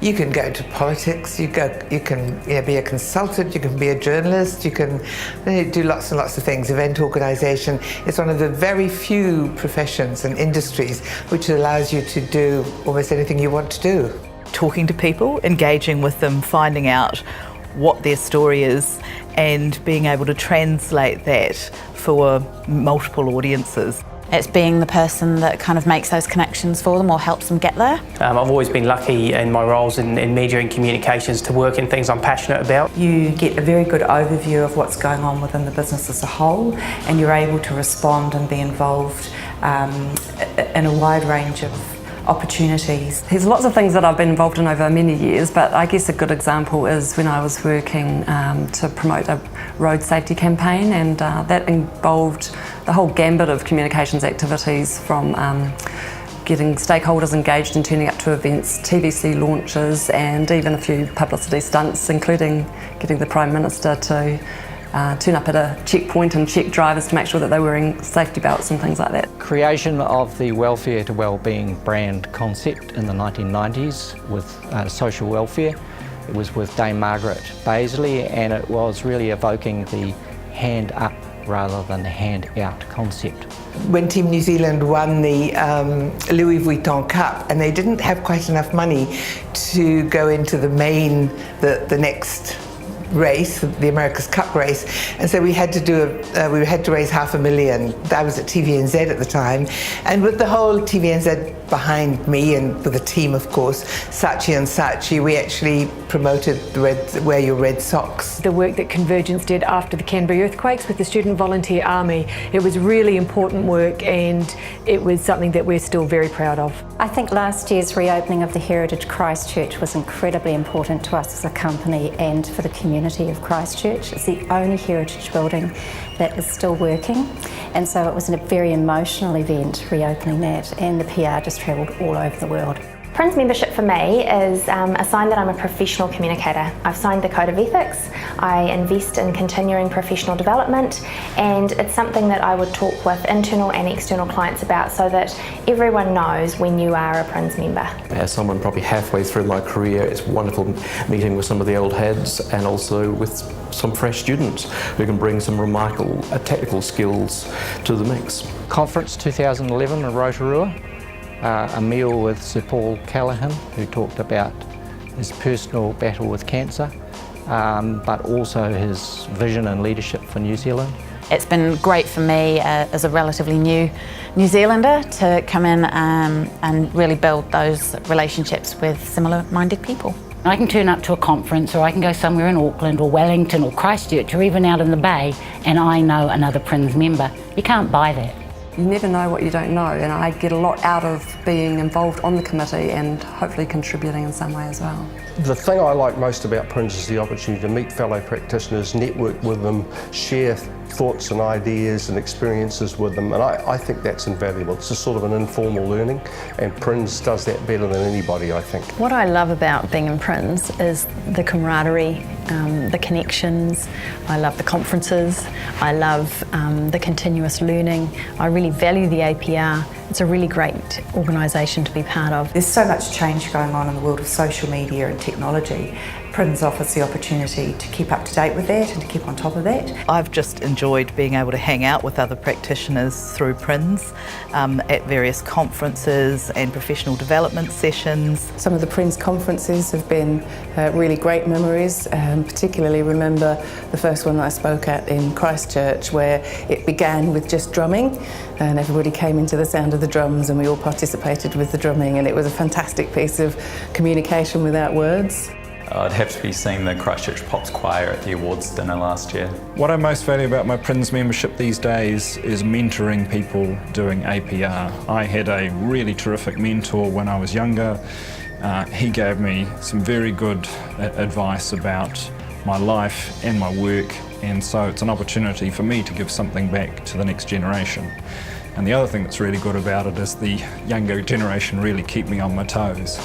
You can go into politics, you can be a consultant, you can be a journalist, you can do lots and lots of things. Event organisation is one of the very few professions and industries which allows you to do almost anything you want to do. Talking to people, engaging with them, finding out what their story is and being able to translate that for multiple audiences. It's being the person that kind of makes those connections for them or helps them get there. I've always been lucky in my roles in media and communications to work in things I'm passionate about. You get a very good overview of what's going on within the business as a whole, and you're able to respond and be involved in a wide range of opportunities. There's lots of things that I've been involved in over many years, but I guess a good example is when I was working to promote a road safety campaign, and that involved the whole gambit of communications activities, from getting stakeholders engaged in turning up to events, TVC launches, and even a few publicity stunts, including getting the Prime Minister to turn up at a checkpoint and check drivers to make sure that they were wearing safety belts and things like that. Creation of the Welfare to Wellbeing brand concept in the 1990s with social welfare. It was with Dame Margaret Baisley, and it was really evoking the hand up rather than the hand out concept. When Team New Zealand won the Louis Vuitton Cup, and they didn't have quite enough money to go into the next race, the America's Cup race, and so we had to raise $500,000. That was at TVNZ at the time, and with the whole TVNZ behind me and with a team, of course, Saatchi and Saatchi, we actually promoted the Wear Your Red Socks. The work that Convergence did after the Canterbury earthquakes with the Student Volunteer Army, it was really important work, and it was something that we're still very proud of. I think last year's reopening of the Heritage Christchurch was incredibly important to us as a company and for the community of Christchurch. It's the only heritage building that is still working, and so it was a very emotional event reopening that, and the PR just travelled all over the world. Prinz membership for me is a sign that I'm a professional communicator. I've signed the Code of Ethics, I invest in continuing professional development, and it's something that I would talk with internal and external clients about so that everyone knows when you are a Prinz member. As someone probably halfway through my career, it's wonderful meeting with some of the old heads and also with some fresh students who can bring some remarkable technical skills to the mix. Conference 2011 in Rotorua. A meal with Sir Paul Callaghan, who talked about his personal battle with cancer, but also his vision and leadership for New Zealand. It's been great for me as a relatively new New Zealander to come in and really build those relationships with similar-minded people. I can turn up to a conference, or I can go somewhere in Auckland or Wellington or Christchurch or even out in the Bay, and I know another Prinz member. You can't buy that. You never know what you don't know, and I get a lot out of being involved on the committee and hopefully contributing in some way as well. The thing I like most about Prinz is the opportunity to meet fellow practitioners, network with them, share thoughts and ideas and experiences with them, and I think that's invaluable. It's a sort of an informal learning, and Prinz does that better than anybody, I think. What I love about being in Prinz is the camaraderie, the connections. I love the conferences. I love the continuous learning. I really value the APR. It's a really great organisation to be part of. There's so much change going on in the world of social media and technology. Prinz offers the opportunity to keep up to date with that and to keep on top of that. I've just enjoyed being able to hang out with other practitioners through Prinz at various conferences and professional development sessions. Some of the Prinz conferences have been really great memories. Particularly remember the first one that I spoke at in Christchurch, where it began with just drumming, and everybody came into the sound of the drums and we all participated with the drumming, and it was a fantastic piece of communication without words. I'd have to be seeing the Christchurch Pops Choir at the awards dinner last year. What I most value about my Prinz membership these days is mentoring people doing APR. I had a really terrific mentor when I was younger. He gave me some very good advice about my life and my work, and so it's an opportunity for me to give something back to the next generation. And the other thing that's really good about it is the younger generation really keep me on my toes.